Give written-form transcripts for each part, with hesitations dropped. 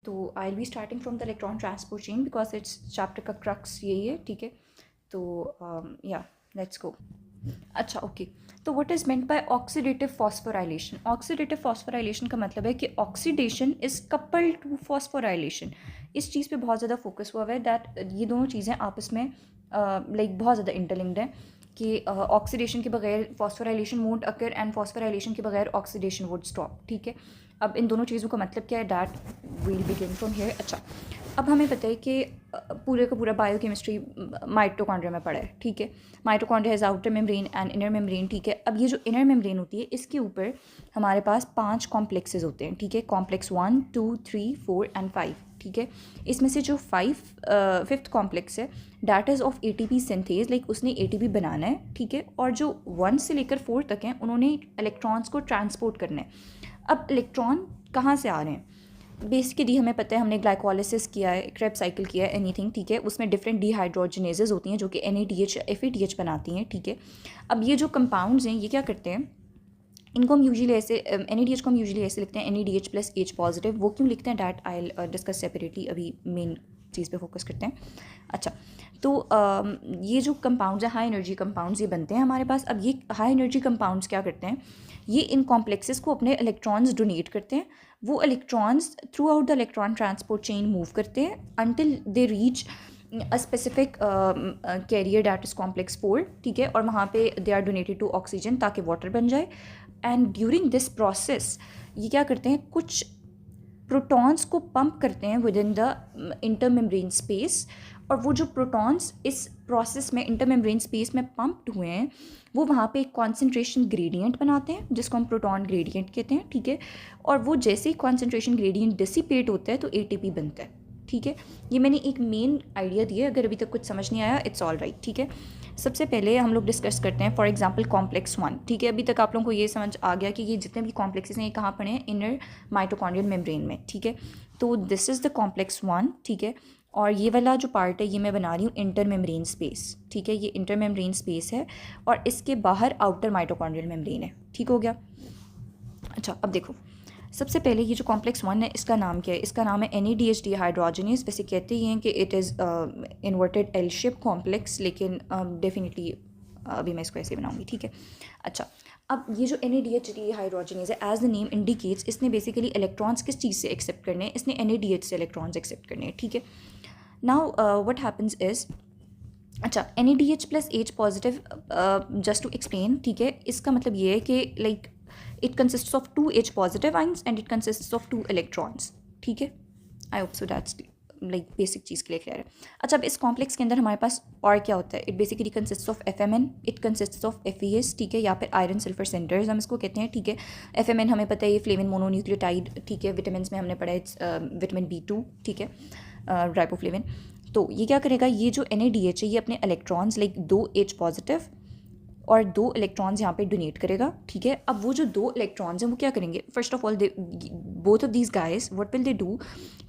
तो I will be starting from the electron transport chain because it's chapter का crux यही है, ठीक है। तो या लेट्स गो। अच्छा ओके, तो what is meant by oxidative phosphorylation? Oxidative phosphorylation का मतलब है कि oxidation is coupled to phosphorylation. इस चीज़ पे बहुत ज़्यादा फोकस हुआ हुआ है दैट ये दोनों चीज़ें आपस में लाइक बहुत ज़्यादा इंटरलिंक्ड हैं कि ऑक्सीडेशन के बगैर phosphorylation won't occur and phosphorylation के बगैर ऑक्सीडेशन वुड स्टॉप, ठीक है। अब इन दोनों चीज़ों का मतलब क्या है that will begin from here. अच्छा, अब हमें पता है कि पूरे का पूरा बायोकेमिस्ट्री माइटोकॉन्ड्रिया में पड़ा है, ठीक है। Mitochondria has outer membrane and inner membrane, ठीक है। अब ये जो इनर मेम्ब्रेन होती है इसके ऊपर हमारे पास 5 कॉम्प्लेक्सेस होते हैं, ठीक है। कॉम्प्लेक्स 1, 2, 3, 4 एंड 5, ठीक है। इसमें से जो फिफ्थ कॉम्प्लेक्स है that is of ATP synthase, like उसने ATP बनाना है, ठीक है। और जो 1 से लेकर 4 तक हैं उन्होंने इलेक्ट्रॉन्स को ट्रांसपोर्ट करना है। अब इलेक्ट्रॉन कहाँ से आ रहे हैं? बेसिकली हमें पता है, हमने ग्लाइकोलिसिस किया है, क्रेब्स साइकिल किया है, एनीथिंग, ठीक है। उसमें डिफरेंट डिहाइड्रोजनेजेस होती हैं जो कि NADH FADH बनाती हैं, ठीक है। अब ये जो कंपाउंड्स हैं ये क्या करते हैं, इनको हम यूजुअली ऐसे NADH को हम यूजुअली ऐसे लिखते हैं NADH प्लस H पॉजिटिव। वो क्यों लिखते हैं डैट आई डिस्कस सेपरेटली, अभी मेन चीज़ पे फोकस करते हैं। अच्छा, तो ये जो कंपाउंड्स हैं हाई एनर्जी कंपाउंड्स ये बनते हैं हमारे पास। अब ये हाई एनर्जी कंपाउंड्स क्या करते हैं, ये इन कॉम्प्लेक्सेस को अपने इलेक्ट्रॉन्स डोनेट करते हैं। वो electrons throughout the electron transport chain move करते हैं until they reach a specific carrier that is complex 4, ठीक है। और वहाँ पे they are donated to oxygen ताकि वाटर बन जाए। एंड ड्यूरिंग दिस प्रोसेस ये क्या करते हैं, कुछ प्रोटॉन्स को पंप करते हैं with in the intermembrane space. और वो जो प्रोटॉन्स इस प्रोसेस में इंटरमेम्ब्रेन स्पेस में पंप्ड हुए हैं वो वहाँ पे एक कॉन्सेंट्रेशन ग्रेडियंट बनाते हैं जिसको हम प्रोटॉन ग्रेडियंट कहते हैं, ठीक है। और वो जैसे ही कॉन्सेंट्रेशन ग्रेडियंट डिसिपेट होता है तो ATP बनता है, ठीक है। ये मैंने एक मेन आइडिया दिया, अगर अभी तक कुछ समझ नहीं आया इट्स ऑल राइट, ठीक है। सबसे पहले हम लोग डिस्कस करते हैं फॉर एग्जांपल कॉम्प्लेक्स 1, ठीक है। अभी तक आप लोगों को ये समझ आ गया कि ये जितने भी कॉम्प्लेक्सेस हैं ये कहाँ पड़े हैं, इनर माइटोकॉन्ड्रियल मेम्ब्रेन में, ठीक है। तो दिस इज़ द कॉम्प्लेक्स 1, ठीक है। और ये वाला जो पार्ट है ये मैं बना रही हूँ इंटर मेम्ब्रेन स्पेस, ठीक है। ये इंटर मेम्ब्रेन स्पेस है और इसके बाहर आउटर माइटोकॉन्ड्रियल मेम्ब्रेन है, ठीक हो गया। अच्छा, अब देखो सबसे पहले ये जो कॉम्प्लेक्स 1 है इसका नाम क्या है, इसका नाम है NADH डिहाइड्रोजनेस। वैसे कहते ही हैं कि it is inverted L shape complex, लेकिन डेफिनेटली अभी मैं इसको ऐसे बनाऊंगी, ठीक है। अच्छा, अब ये जो NADH डिहाइड्रोजनेस है एज द नेम इंडिकेट्स, इसने बेसिकली इलेक्ट्रॉन्स किस चीज़ से एक्सेप्ट करने हैं, इसने NADH से इलेक्ट्रॉन्स एक्सेप्ट करने हैं, ठीक है। नाउ व्हाट हैपन्स इज़, अच्छा NADH plus H positive, just to explain, ठीक है। इसका मतलब ये है कि like it consist of 2 H positive ions and it consist of 2 electrons, ठीक है। I hope so that's like basic चीज़ के लिए क्लियर है। अच्छा, अब इस कॉम्प्लेक्स के अंदर हमारे पास और क्या होता है, it basically consist of FMN, it consist of FES, ठीक है, या फिर आयरन सल्फर सेंटर्स हम इसको कहते हैं, ठीक है। FMN हमें पता है ये फ्लेविन मोनोन्यूक्लियोटाइड, ठीक है। विटामिन में हमने पढ़ा है विटामिन B2, ठीक है, राइबोफ्लेविन। तो ये क्या करेगा, ये जो NADH है ये अपने इलेक्ट्रॉन्स लाइक 2 H पॉजिटिव और 2 इलेक्ट्रॉन्स यहाँ पे डोनेट करेगा, ठीक है। अब वो जो 2 इलेक्ट्रॉन्स हैं वो क्या करेंगे, first of all both of these guys what will they do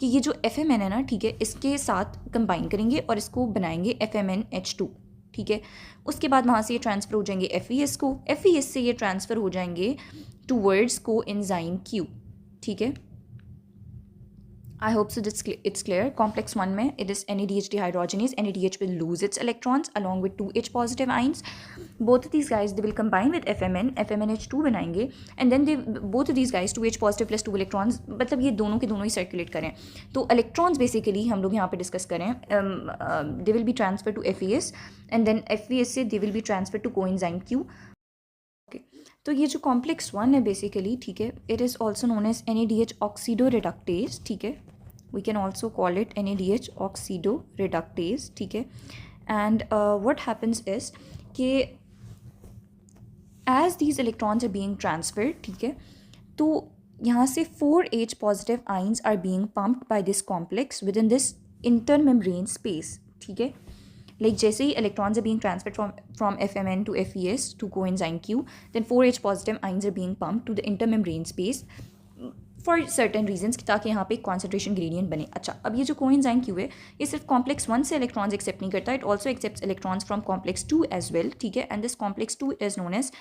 कि ये जो FMN है ना, ठीक है, इसके साथ कंबाइन करेंगे और इसको बनाएंगे FMNH2, ठीक है। उसके बाद वहाँ से ये ट्रांसफ़र हो जाएंगे FES को, FES से ये ट्रांसफ़र हो जाएंगे टूवर्ड्स को एंजाइम Q, ठीक है। I hope so it's clear. Complex 1 में it is NADH dehydrogenase. NADH will lose its electrons along with 2 H positive ions. Both of these guys they will combine with FMN, FMNH2 बनाएंगे and then they both of these guys 2 H positive plus 2 electrons, मतलब ये दोनों के दोनों ही circulate करें। तो electrons basically हम लोग यहाँ पे discuss करें, they will be transferred to FES and then FES से they will be transferred to coenzyme Q. Okay, तो ये जो कॉम्प्लेक्स 1 है बेसिकली, ठीक है, it is also known as NADH oxidoreductase, ठीक है। We can also call it NADH oxidoreductase, ठीक है। एंड व्हाट हैपन्स इज कि as these electrons are being transferred, ठीक है, तो यहाँ से 4 H positive ions are being pumped by this complex within this intermembrane space, ठीक है। Like जैसे ही electrons are being transferred from FMN to FES to coenzyme Q, then 4 H positive ions are being pumped to the intermembrane space for certain reasons ताकि यहाँ पे एक concentration gradient बने। अच्छा, अब ये जो coenzyme Q है ये सिर्फ complex 1 से electrons accept नहीं करता, it also accepts electrons from complex 2 as well, ठीक है। and this complex 2 is known as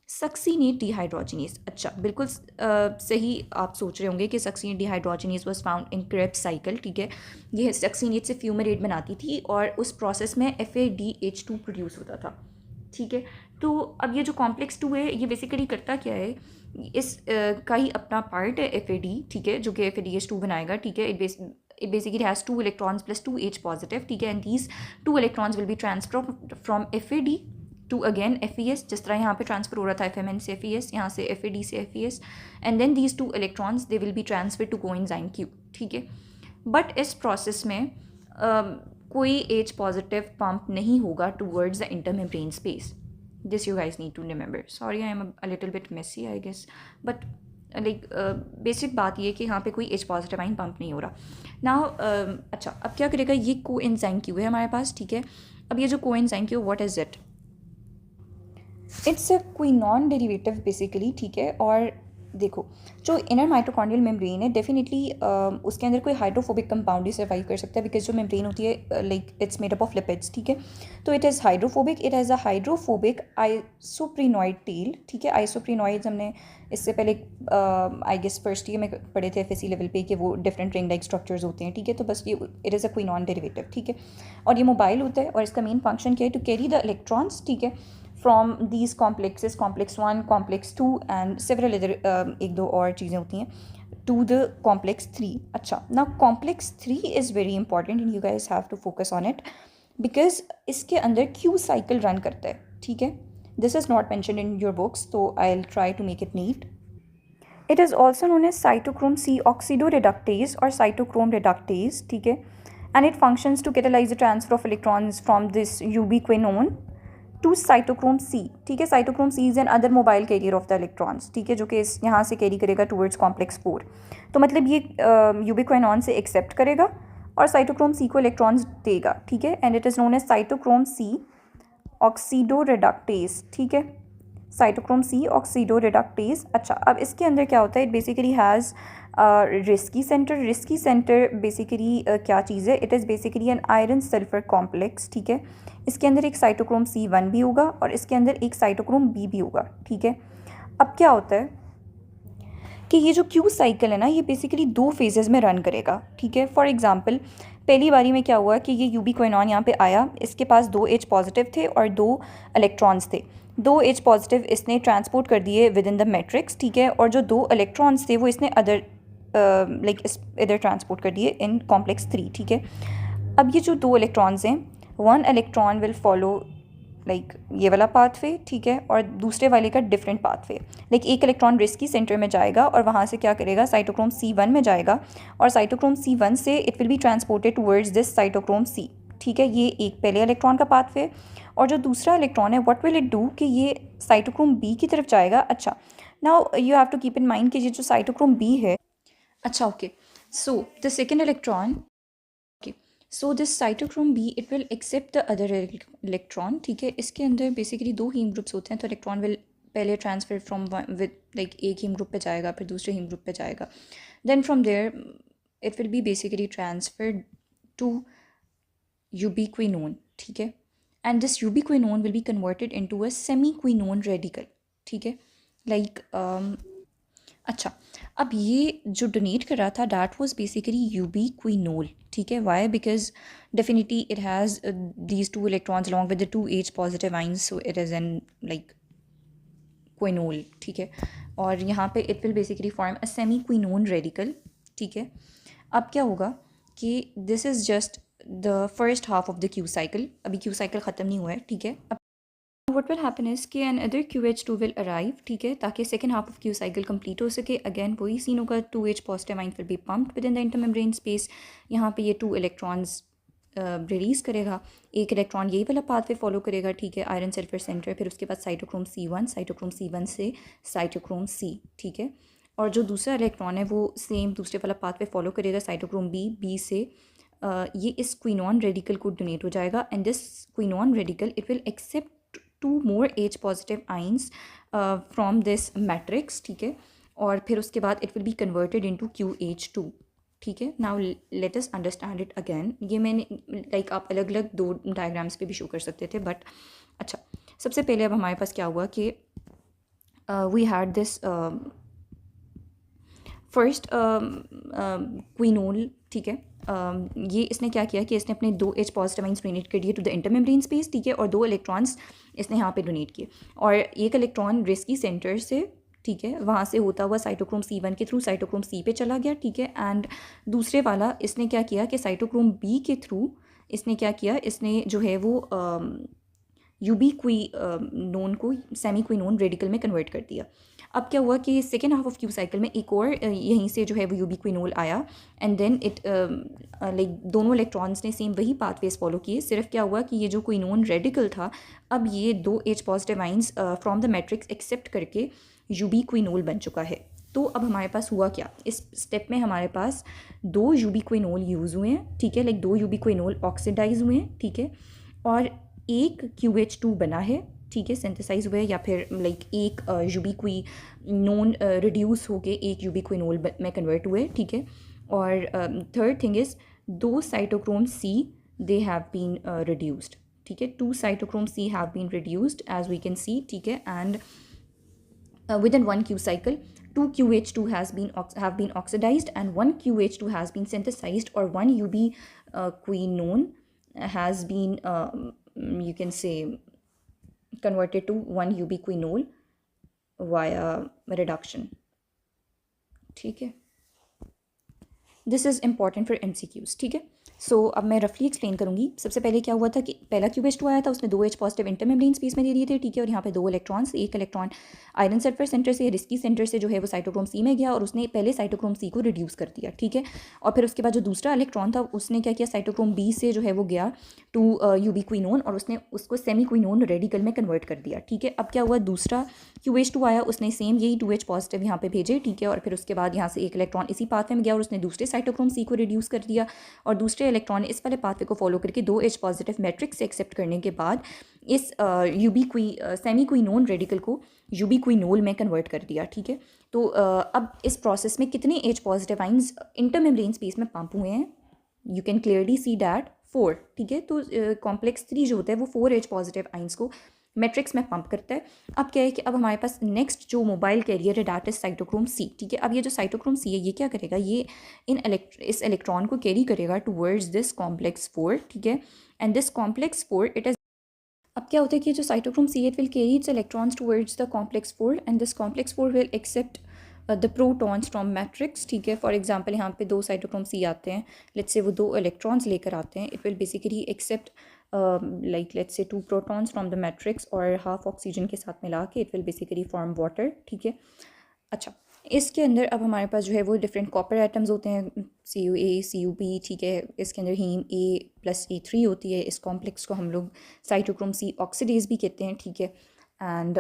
succinate dehydrogenase, अच्छा बिल्कुल सही आप सोच रहे होंगे कि succinate dehydrogenase was found in Krebs cycle, ठीक है। ये सक्सीनेट से फ्यूमेरेट बनाती थी और उस प्रोसेस में FADH2 प्रोड्यूस होता था, ठीक है। तो अब ये जो कॉम्प्लेक्स 2 है ये बेसिकली करता क्या है, इस का ही अपना पार्ट है FAD, ठीक है, जो कि FADH2 बनाएगा, ठीक है। It basically has 2 electrons plus 2 H positive, ठीक है, and these 2 electrons will be transfer from FAD to again FES, जिस तरह यहाँ पे ट्रांसफर हो रहा था FMN से FES, यहाँ से FAD से FES, and then these 2 electrons they will be transfer to coenzyme Q, ठीक है। बट इस प्रोसेस में कोई H पॉजिटिव पंप नहीं होगा towards the intermembrane space. This you guys need to remember. Sorry, I am a little bit messy, I guess, but like basic बात ये कि यहाँ पे कोई H पॉजिटिव आइन पंप नहीं हो रहा ना. अच्छा, अब क्या करेगा, ये कोएंजाइम क्यू है हमारे पास, ठीक है. अब ये जो coenzyme Q, what is it, it's a quinone derivative basically, ठीक है. और देखो, जो इनर माइटोकॉन्ड्रियल मेम्ब्रेन है डेफिनेटली उसके अंदर कोई हाइड्रोफोबिक कंपाउंड ही सर्वाइव कर सकता है, बिकॉज जो मेम्ब्रेन होती है like it's made up of lipids, ठीक है. तो it is hydrophobic, it has a hydrophobic isoprenoid tail, ठीक है. आइसोप्रीनॉइड्स हमने इससे पहले आई गेस फर्स्ट ईयर में पढ़े थे FSC लेवल पे कि वो डिफरेंट रिंग लाइक स्ट्रक्चर्स होते हैं, ठीक है. तो बस ये it is a quinone derivative, ठीक है. और ये मोबाइल होता है और इसका मेन फंक्शन क्या है, टू कैरी द इलेक्ट्रॉन्स, ठीक है, from these complexes, complex 1, complex 2 and several other एक दो और चीज़ें होती हैं, टू द कॉम्प्लेक्स 3. अच्छा, ना complex 3 is very important and you guys have to focus on it, because इसके अंदर Q साइकिल रन करता है, ठीक है. This is not mentioned in your books, तो I will try to make it neat. It is also known as cytochrome C oxidoreductase और cytochrome reductase, ठीक है. And it functions to catalyse the transfer of electrons from this ubiquinone to cytochrome C, ठीक है. Cytochrome C is an other mobile carrier of the electrons, ठीक है, जो कि इस यहाँ से कैरी करेगा टूवर्ड्स कॉम्प्लेक्स 4. तो मतलब ये यूबिक्विनॉन से एक्सेप्ट करेगा और साइटोक्रोम C को इलेक्ट्रॉन्स देगा, ठीक है. And it is known as cytochrome C oxidoreductase, ठीक है. Cytochrome C oxidoreductase. अच्छा, अब इसके अंदर क्या होता है, it basically has Rieske center. Rieske center basically क्या चीज़ है, it is basically an iron sulphur complex, ठीक है. इसके अंदर एक साइटोक्रोम C1 भी होगा और इसके अंदर एक साइटोक्रोम B भी होगा, ठीक है. अब क्या होता है कि ये जो Q साइकिल है ना, ये बेसिकली 2 फेजेस में रन करेगा, ठीक है. फॉर एग्जांपल, पहली बारी में क्या हुआ कि ये यूबिक्विनॉन यहाँ पे आया, इसके पास 2 H पॉजिटिव थे और 2 इलेक्ट्रॉन्स थे. 2 H पॉजिटिव इसने ट्रांसपोर्ट कर दिए विद इन द मैट्रिक्स, ठीक है. और जो 2 इलेक्ट्रॉन्स थे वो इसने अदर लाइक इधर ट्रांसपोर्ट कर दिए इन कॉम्प्लेक्स 3, ठीक है. अब ये जो 2 इलेक्ट्रॉन्स हैं, 1 इलेक्ट्रॉन विल फॉलो लाइक ये वाला पाथवे, ठीक है, और दूसरे वाले का डिफरेंट पाथवे. लाइक एक इलेक्ट्रॉन रिस्की सेंटर में जाएगा और वहाँ से क्या करेगा, साइटोक्रोम C1 में जाएगा और साइटोक्रोम C1 से it will be transported towards this cytochrome C, ठीक है. ये एक पहले इलेक्ट्रॉन का पाथवे. और जो दूसरा इलेक्ट्रॉन है, व्हाट विल इट डू कि ये साइटोक्रोम B की तरफ जाएगा. अच्छा, now you have to keep in mind कि ये जो साइटोक्रोम B है, अच्छा okay, so the second electron, so this cytochrome B it will accept the other electron, ठीक है. इसके अंदर बेसिकली 2 हीम ग्रुप्स होते हैं, तो इलेक्ट्रॉन विल पहले ट्रांसफर फ्रॉम विद लाइक एक हीम ग्रुप पे जाएगा, फिर दूसरे हीम ग्रुप पे जाएगा. Then from there it will be basically transferred to ubiquinone, ठीक है. And this ubiquinone will be converted into a semi quinone radical, ठीक है. लाइक अच्छा, अब ये जो डोनेट कर रहा था दैट वाज बेसिकली यूबिक्विनोल, ठीक है. Why, because definitely it has these 2 electrons along with the 2 H positive ions, so it is an like quinol, ठीक है. और यहाँ पे it will basically form a semi quinone radical, ठीक है. अब क्या होगा कि this is just the first half of the Q cycle, अभी Q साइकिल ख़त्म नहीं हुआ है, ठीक है. What will happen is कि another QH2 will arrive, ठीक है, ताकि second half of Q cycle complete हो सके. अगेन वही सीन होगा, 2H positive ion will be pumped within the intermembrane space. यहाँ पे ये 2 electrons रिलीज़ करेगा. एक इलेक्ट्रॉन यही वाला पाथवे फॉलो करेगा, ठीक है, आयरन सल्फर सेंटर. फिर उसके बाद साइटोक्रोम C1 से साइटोक्रोम C, ठीक है. और जो दूसरा इलेक्ट्रॉन है वो सेम दूसरे वाला पाथवे फॉलो करेगा, साइटोक्रोम B से ये इस क्विनॉन रेडिकल को डोनेट हो जाएगा. And this quinone radical it will accept 2 more H positive ions from this matrix, ठीक है. और फिर उसके बाद it will be converted into QH2, ठीक है. Now let us understand it again. ये मैंने लाइक आप अलग अलग 2 डायग्राम्स पे भी शो कर सकते थे, बट अच्छा, सबसे पहले अब हमारे पास क्या हुआ कि we had this फर्स्ट क्विनोल, ठीक है. ये इसने क्या किया कि इसने अपने 2 H पॉजिटिव आइंस डोनेट कर दिए टू द इंटरमेम्ब्रेन स्पेस, ठीक है, और 2 इलेक्ट्रॉन्स इसने यहाँ पे डोनेट किए, और एक इलेक्ट्रॉन रिस्की सेंटर से, ठीक है, वहाँ से होता हुआ साइटोक्रोम C1 के थ्रू साइटोक्रोम C पे चला गया, ठीक है. एंड दूसरे वाला इसने क्या किया कि साइटोक्रोम B के थ्रू इसने क्या किया, इसने जो है वो यूबी क्विनोन को सेमी क्विनोन रेडिकल में कन्वर्ट कर दिया. अब क्या हुआ कि second half of Q cycle में एक और यहीं से जो है वो यूबी क्विनोल आया, एंड देन इट लाइक दोनों इलेक्ट्रॉन्स ने सेम वही पाथवेज फॉलो किए. सिर्फ क्या हुआ कि ये जो क्विनोन रेडिकल था, अब ये 2 H positive ions from the matrix accept करके यूबी क्विनोल बन चुका है. तो अब हमारे पास हुआ क्या, इस स्टेप में हमारे पास 2 यूबी क्विनोल यूज़ हुए हैं, ठीक है, लाइक 2 यूबी क्विनोल ऑक्सीडाइज हुए हैं, ठीक है, और एक QH2 बना है, ठीक है, सिंथेसाइज हुए, या फिर लाइक एक यूबी क्वी नॉन रिड्यूस होके एक यूबी क्विनोल में कन्वर्ट हुए, ठीक है. और third thing is 2 cytochrome C they have been reduced, ठीक है, 2 cytochrome C have been reduced as we can see, ठीक है. And within 1 Q cycle 2 QH2 have been oxidized and 1 QH2 has been synthesized, or 1 UB quinone has been you can say converted to 1 UB quinol via reduction, ठीक है. This is important for MCQs, ठीक है. सो अब मैं रफली explain करूँगी. सबसे पहले क्या हुआ था कि पहला QH2 आया था, उसने 2 H पॉजिटिव इंटरमेम्ब्रेन स्पेस में दे दिए थे, ठीक है, और यहाँ पे 2 इलेक्ट्रॉन्स, एक इलेक्ट्रॉन आयरन सल्फर सेंटर से, रिस्की सेंटर से जो है वो साइटोक्रोम C में गया और उसने पहले साइटोक्रोम C को रिड्यूस कर दिया, ठीक है. और फिर उसके बाद जो दूसरा इलेक्ट्रॉन था उसने क्या किया, साइटोक्रोम B से जो है वो गया टू यूबी क्विनोन और उसने उसको सेमी क्विनोन रेडिकल में कन्वर्ट कर दिया, ठीक है. अब क्या हुआ, दूसरा QH2 आया, उसने सेम यही 2 H पॉजिटिव यहाँ पे भेजे, ठीक है, और फिर उसके बाद यहाँ से एक इलेक्ट्रॉन इसी पाथवे में गया और उसने दूसरे साइटोक्रोम C को रिड्यूस कर दिया, और दूसरे इलेक्ट्रॉन इस वाले पाथवे को फॉलो करके 2 H पॉजिटिव मैट्रिक्स से एक्सेप्ट करने के बाद इस सेमी क्विनोन रेडिकल को यूबी क्विनोल में कन्वर्ट कर दिया, ठीक है. तो अब इस प्रोसेस में कितने H positive ions intermembrane space में पंप हुए हैं, you can clearly see that 4, ठीक है. तो कॉम्प्लेक्स 3 जो होता है वो 4 H पॉजिटिव आइंस को मैट्रिक्स में पंप करता है. अब क्या है कि अब हमारे पास नेक्स्ट जो मोबाइल कैरियर है डैट इज साइटोक्रोम C, ठीक है. अब ये जो साइटोक्रोम C है ये क्या करेगा, ये इस इलेक्ट्रॉन को कैरी करेगा टूवर्ड्स दिस कॉम्प्लेक्स 4, ठीक है. And this complex 4 it is, अब क्या होता है कि जो cytochrome C it will carry its electrons towards the complex 4 and this complex 4 will accept the protons from matrix, ठीक है. फॉर एग्जांपल यहाँ पे 2 साइटोक्रोम C आते हैं, लेट्स से वो 2 इलेक्ट्रॉन्स लेकर आते हैं, it will basically accept like let's say 2 protons from the matrix और हाफ ऑक्सीजन के साथ मिला के it will basically form water, ठीक है. अच्छा, इसके अंदर अब हमारे पास जो है वो डिफरेंट कॉपर एटम्स होते हैं, CuA CuP, ठीक है. इसके अंदर हीम A+E3 होती है. इस कॉम्प्लेक्स को हम लोग साइटोक्रोम C ऑक्सीडेज भी कहते हैं, ठीक है. एंड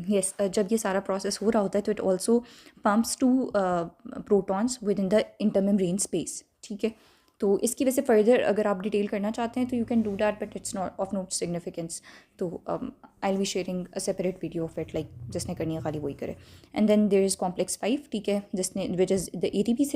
यस, जब ये सारा प्रोसेस हो रहा होता है तो it also pumps two protons within the intermembrane space, ठीक है. तो इसकी वजह से फर्दर अगर आप डिटेल करना चाहते हैं तो you can do that, but it's not of note significance. तो I will be sharing a separate video of it, like जिसने करनी है खाली वही करे. And then there is complex 5, ठीक है, जिसने विच इज़ द ATP